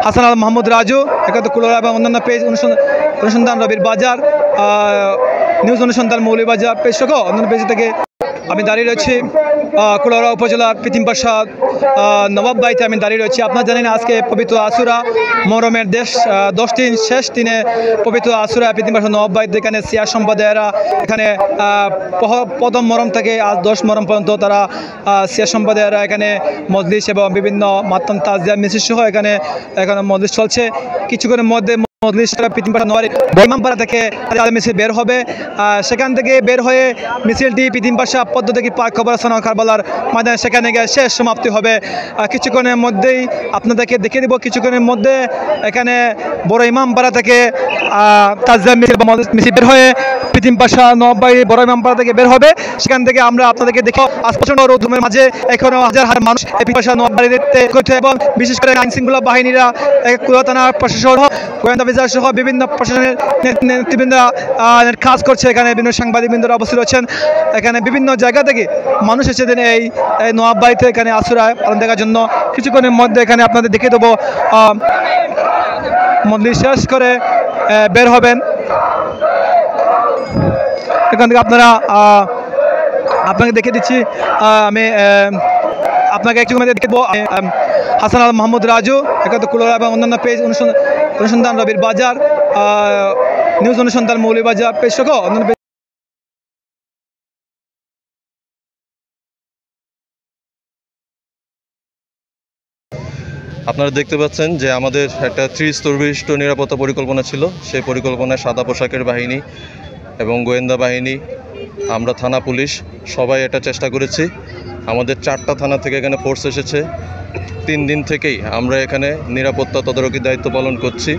হাসান আল মোহাম্মদ রাজু, একাত্তর কুলাউড়া এবং অন্যান্য পেজ অনুসন্ধান রবির বাজার, নিউজ অনুসন্ধান মৌলভীবাজার পেজ সহ অন্যান্য পেজ থেকে আমি দাঁড়িয়ে রয়েছি কুলাউড়া উপজেলার পিতিমপাশা নবাববাড়িতে আমি দাঁড়িয়ে রয়েছি। আপনারা জানেন আজকে পবিত্র আশুরা মহরমের 10 দিন শেষ দিনে পবিত্র আশুরা পিতিমপাশা নবাববাড়িতে এখানে সিয়া সম্প্রদায়েরা এখানে প্রথম মহরম থেকে আজ 10 মহরম পর্যন্ত তারা সিয়া সম্প্রদায়েরা এখানে মজলিস এবং বিভিন্ন মাতম তাজিয়া মিছিল সহ এখানে মজলিস চলছে। কিছুক্ষণের মধ্যে ইমামপাড়া থেকে মিছিল বের হবে। সেখান থেকে বের হয়ে মিছিলটি পিতিমপাশা পদ্মদিঘি পার্ক কবরস্থান কারবালার ময়দানে সেখানে গিয়ে শেষ সমাপ্তি হবে। কিছুক্ষণের মধ্যেই আপনাদেরকে দেখিয়ে দেব, কিছুক্ষণের মধ্যে এখানে বড় ইমামপাড়া থেকে তাজিয়া মিছিল বের হয়ে পিতিমপাশা নবাববাড়ি বড় ইমামপাড়া থেকে বের হবে। সেখান থেকে আমরা আপনাদেরকে দেখি আজ প্রচন্ড রোদের মাঝে এখনো হাজার হাজার মানুষ পিতিমপাশা নবাববাড়িতে করছে এবং বিশেষ করে আইন শৃঙ্খলা বাহিনীরা কুলাউড়া থানার প্রশাসন গোয়েন্দা বিভাগ সহ বিভিন্ন প্রশাসনের নেতৃবৃন্দরা কাজ করছে। এখানে বিভিন্ন সাংবাদিকবৃন্দরা অবস্থিত রয়েছেন। এখানে বিভিন্ন জায়গা থেকে মানুষ এসেছেন এই নবাববাড়িতে এখানে আশুরা পালন দেখার জন্য। কিছুক্ষণের মধ্যে এখানে আপনাদের দেখিয়ে দেবো মজলিস শেষ করে বের হবেন। এখান থেকে আপনাকে দেখিয়ে দিচ্ছি আমি আপনাকে একটু দেখবো হাসান আল মোহাম্মদ রাজু, একাত্তর কুলাউড়া এবং অন্যান্য পেজ অনুসন্ধান রবির বাজার, নিউজ অনুসন্ধান মৌলভীবাজার পেজ সহ অন্যান্য পেজ। আপনারা দেখতে পাচ্ছেন যে আমাদের একটা ত্রিস্তরবিশিষ্ট নিরাপত্তা পরিকল্পনা ছিল। সেই পরিকল্পনায় সাদা পোশাকের বাহিনী এবং গোয়েন্দা বাহিনী, আমরা থানা পুলিশ সবাই এটা চেষ্টা করেছি। আমাদের 4টা থানা থেকে এখানে ফোর্স এসেছে। 3 দিন থেকেই আমরা এখানে নিরাপত্তা তদারকির দায়িত্ব পালন করছি।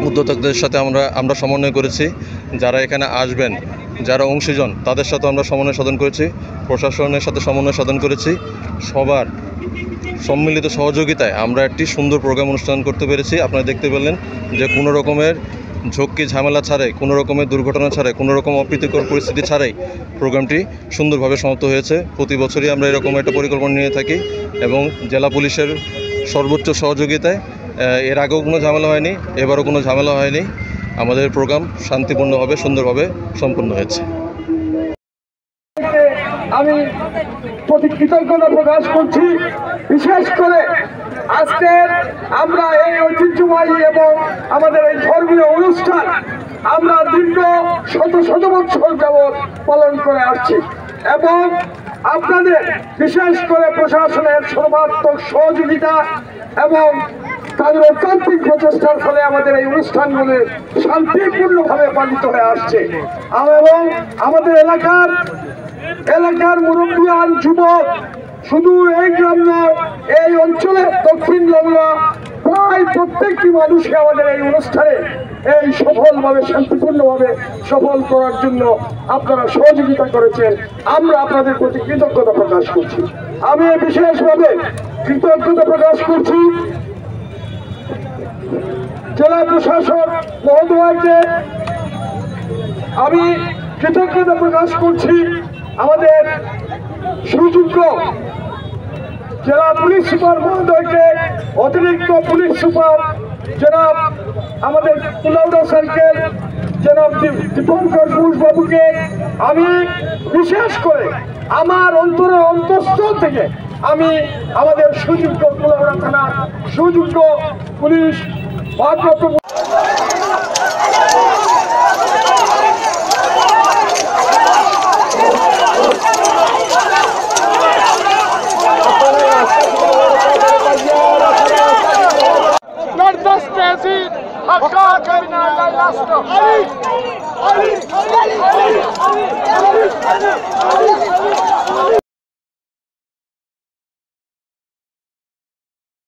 উদ্যোক্তাদের সাথে আমরা সমন্বয় করেছি। যারা এখানে আসবেন, যারা অংশীজন, তাদের সাথে আমরা সমন্বয় সাধন করেছি, প্রশাসনের সাথে সমন্বয় সাধন করেছি। সবার সম্মিলিত সহযোগিতায় আমরা একটি সুন্দর প্রোগ্রাম অনুষ্ঠান করতে পেরেছি। আপনারা দেখতে পেলেন যে কোনো রকমের ঝক্কি ঝামেলা ছাড়াই, কোনো রকমের দুর্ঘটনা ছাড়াই, কোনো রকম অপ্রীতিকর পরিস্থিতি ছাড়াই প্রোগ্রামটি সুন্দরভাবে সমাপ্ত হয়েছে। প্রতি বছরই আমরা এরকম একটা পরিকল্পনা নিয়ে থাকি এবং জেলা পুলিশের সর্বোচ্চ সহযোগিতায় এর আগেও কোনো ঝামেলা হয়নি, এবারও কোনো ঝামেলা হয়নি। আমাদের প্রোগ্রাম শান্তিপূর্ণভাবে সুন্দরভাবে সম্পন্ন হয়েছে। আমি প্রতি কৃতজ্ঞতা প্রকাশ করছি। বিশেষ করে আজকে আমরা এই ঐতিহ্যবাহী এবং আমাদের এই ধর্মীয় অনুষ্ঠান আমরা দীর্ঘ শত বছর যাবৎ পালন করে আসছি এবং আপনাদের বিশেষ করে প্রশাসনের সর্বাত্মক সহযোগিতা এবং তাদের ঐকান্তিক প্রচেষ্টার ফলে আমাদের এই অনুষ্ঠানগুলি শান্তিপূর্ণভাবে পালিত হয়ে আসছে এবং আমাদের এলাকার মুরব্বিয়ান যুবক শুধু এই গ্রাম নয়, এই অঞ্চলে দক্ষিণ বাংলা প্রায় প্রত্যেকটি মানুষকে আমাদের এই অনুষ্ঠানে এই সফলভাবে শান্তিপূর্ণভাবে সফল করার জন্য আপনারা সহযোগিতা করেছেন। আমরা আপনাদের প্রতি কৃতজ্ঞতা প্রকাশ করছি। আমি বিশেষভাবে কৃতজ্ঞতা প্রকাশ করছি জেলা প্রশাসক মহোদয়কে। আমি কৃতজ্ঞতা প্রকাশ করছি আমাদের সুযোগ্য জেলা পুলিশ সুপার মহোদয়কে, অতিরিক্ত পুলিশ সুপার জনাব আমাদের কুলাউড়া সার্কেল জনাব দীপঙ্কর ঘোষবাবুকে। আমি বিশেষ করে আমার অন্তঃস্থল থেকে আমি আমাদের সুযোগ্য কুলাউড়া থানার সুযোগ্য পুলিশ ভারপ্রাপ্ত Ali